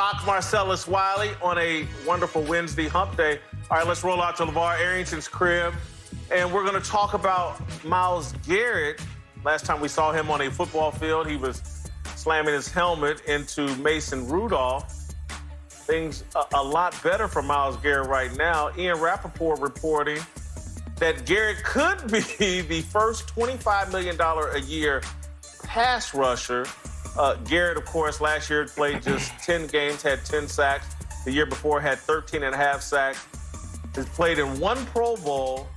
Whitlock, Marcellus, Wiley on a wonderful Wednesday hump day. All right, let's roll out to LeVar Arrington's crib, and we're going to talk about Myles Garrett. Last time we saw him on a football field, he was slamming his helmet into Mason Rudolph. Things a lot better for Myles Garrett right now. Ian Rappaport reporting that Garrett could be the first $25 million a year pass rusher. Garrett, of course, last year played just 10 games, had 10 sacks. The year before had 13 and a half sacks. Has played in one Pro Bowl,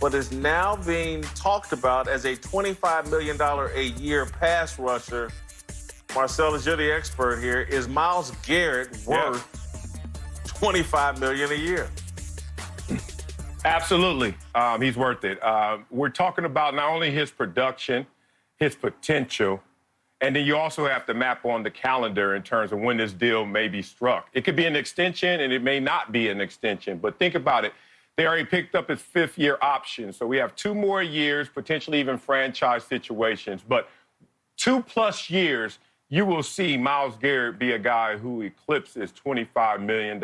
but is now being talked about as a $25 million a year pass rusher. Marcellus, you're the expert here. Is Myles Garrett worth $25 million a year? Absolutely. He's worth it. We're talking about not only his production, his potential, and then you also have to map on the calendar in terms of when this deal may be struck. It could be an extension, and it may not be an extension. But think about it. They already picked up his fifth-year option. So we have 2 more years, potentially even franchise situations. But 2+ years, you will see Myles Garrett be a guy who eclipses $25 million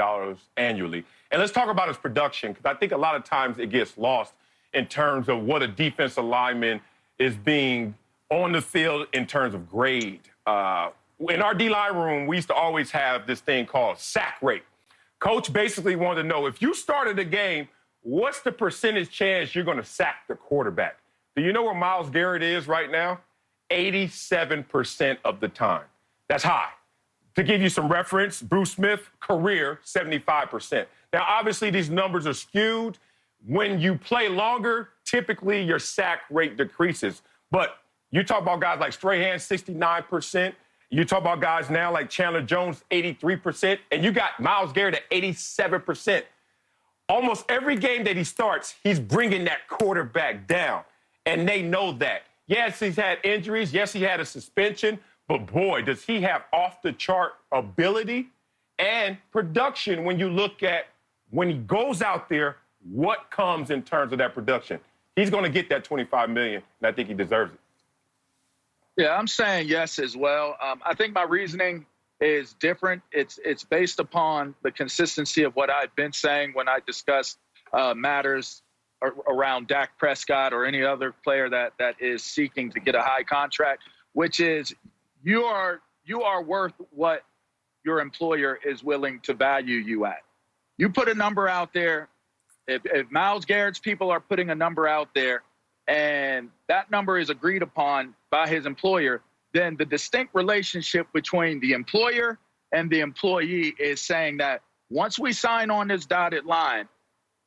annually. And let's talk about his production, because I think a lot of times it gets lost in terms of what a defensive lineman is being on the field in terms of grade. In our D-line room, we used to always have this thing called sack rate. Coach basically wanted to know, if you started a game, what's the percentage chance you're going to sack the quarterback? Do you know where Myles Garrett is right now? 87% of the time. That's high. To give you some reference, Bruce Smith, career, 75%. Now, obviously, these numbers are skewed. When you play longer, typically your sack rate decreases. But you talk about guys like Strahan, 69%. You talk about guys now like Chandler Jones, 83%. And you got Myles Garrett at 87%. Almost every game that he starts, he's bringing that quarterback down. And they know that. Yes, he's had injuries. Yes, he had a suspension. But, boy, does he have off-the-chart ability and production when you look at when he goes out there, what comes in terms of that production. He's going to get that $25 million, and I think he deserves it. Yeah, I'm saying yes as well. I think my reasoning is different. It's based upon the consistency of what I've been saying when I discuss matters around Dak Prescott or any other player that is seeking to get a high contract, which is you are worth what your employer is willing to value you at. You put a number out there. If Myles Garrett's people are putting a number out there and that number is agreed upon by his employer, then the distinct relationship between the employer and the employee is saying that once we sign on this dotted line,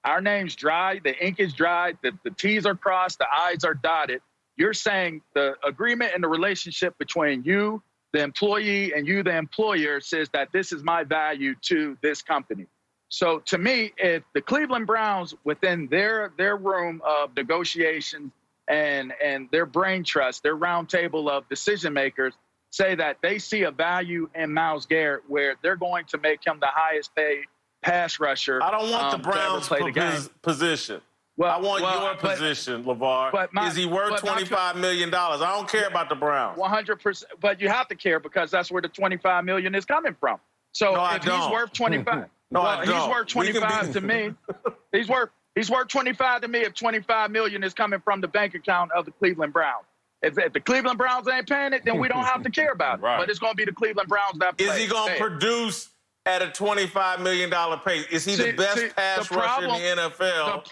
our name's dry, the ink is dry, the T's are crossed, the I's are dotted. You're saying the agreement and the relationship between you, the employee, and you, the employer, says that this is my value to this company. So to me, if the Cleveland Browns, within their room of negotiations and their brain trust, their round table of decision makers, say that they see a value in Myles Garrett where they're going to make him the highest paid pass rusher. I don't want the Browns' position. Well, I want your position, LeVar. Is he worth $25 million? I don't care about the Browns. 100%. But you have to care because that's where the $25 million is coming from. So if he's worth 25, he's worth 25 to me. He's worth 25 to me if $25 million is coming from the bank account of the Cleveland Browns. If the Cleveland Browns ain't paying it, then we don't have to care about it. Right. But it's going to be the Cleveland Browns that pay. Is he going to produce at a $25 million pace? Is he the best pass rusher in the NFL?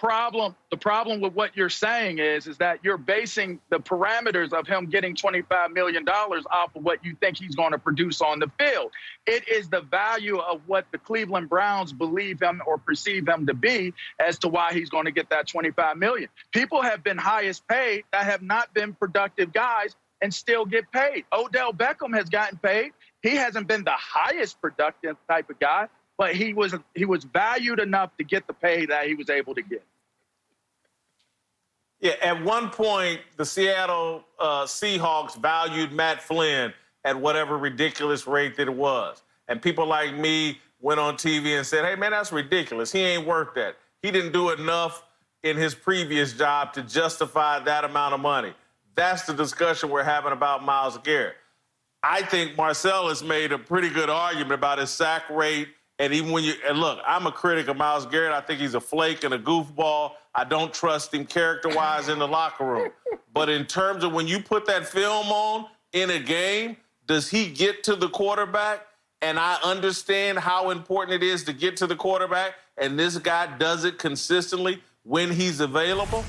The problem with what you're saying is that you're basing the parameters of him getting $25 million off of what you think he's going to produce on the field. It is the value of what the Cleveland Browns believe him or perceive him to be as to why he's going to get that $25 million. People have been highest paid that have not been productive guys and still get paid. Odell Beckham has gotten paid. He hasn't been the highest productive type of guy, but he was valued enough to get the pay that he was able to get. Yeah, at one point, the Seattle Seahawks valued Matt Flynn at whatever ridiculous rate that it was. And people like me went on TV and said, hey, man, that's ridiculous. He ain't worth that. He didn't do enough in his previous job to justify that amount of money. That's the discussion we're having about Myles Garrett. I think Marcellus made a pretty good argument about his sack rate. And even when and look, I'm a critic of Myles Garrett. I think he's a flake and a goofball. I don't trust him character-wise in the locker room. But in terms of when you put that film on in a game, does he get to the quarterback? And I understand how important it is to get to the quarterback, and this guy does it consistently when he's available.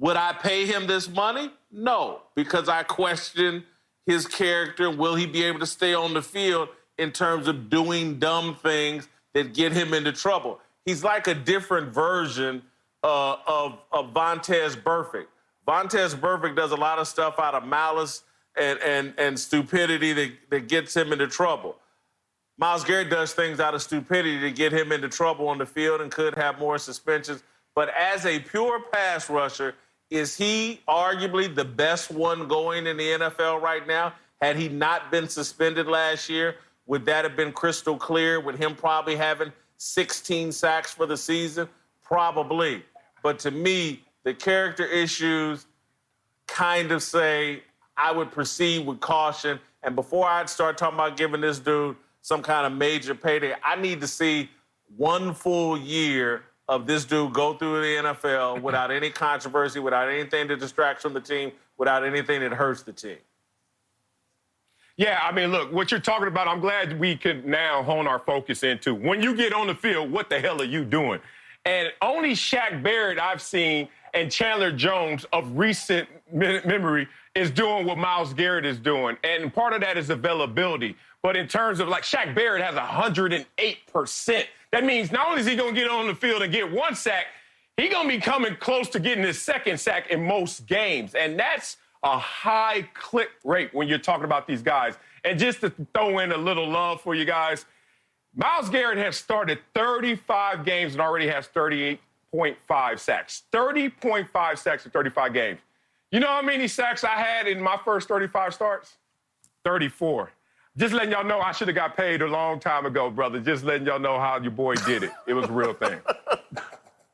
Would I pay him this money? No, because I question his character. Will he be able to stay on the field in terms of doing dumb things that get him into trouble? He's like a different version of Vontaze Burfict. Vontaze Burfict does a lot of stuff out of malice and stupidity that gets him into trouble. Myles Garrett does things out of stupidity to get him into trouble on the field and could have more suspensions. But as a pure pass rusher, is he arguably the best one going in the NFL right now? Had he not been suspended last year, would that have been crystal clear with him probably having 16 sacks for the season? Probably. But to me, the character issues kind of say I would proceed with caution. And before I'd start talking about giving this dude some kind of major payday, I need to see one full year of this dude go through the NFL without any controversy, without anything that distracts from the team, without anything that hurts the team. Yeah, I mean, look, what you're talking about, I'm glad we could now hone our focus into. When you get on the field, what the hell are you doing? And only Shaq Barrett I've seen and Chandler Jones of recent memory is doing what Myles Garrett is doing. And part of that is availability. But in terms of, like, Shaq Barrett has 108%. That means not only is he going to get on the field and get one sack, he's going to be coming close to getting his second sack in most games. And that's a high click rate when you're talking about these guys. And just to throw in a little love for you guys, Myles Garrett has started 35 games and already has 38.5 sacks. 30.5 sacks in 35 games. You know how many sacks I had in my first 35 starts? 34. Just letting y'all know I should have got paid a long time ago, brother. Just letting y'all know how your boy did it. It was a real thing.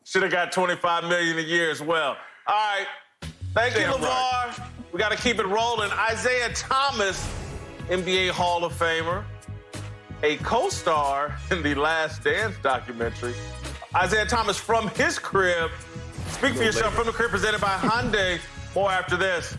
Should have got $25 million a year as well. All right. Thank you, LeVar. Right. We got to keep it rolling. Isaiah Thomas, NBA Hall of Famer, a co-star in the Last Dance documentary. Isaiah Thomas from his crib. Speak for yourself from the crib, presented by Hyundai. More after this.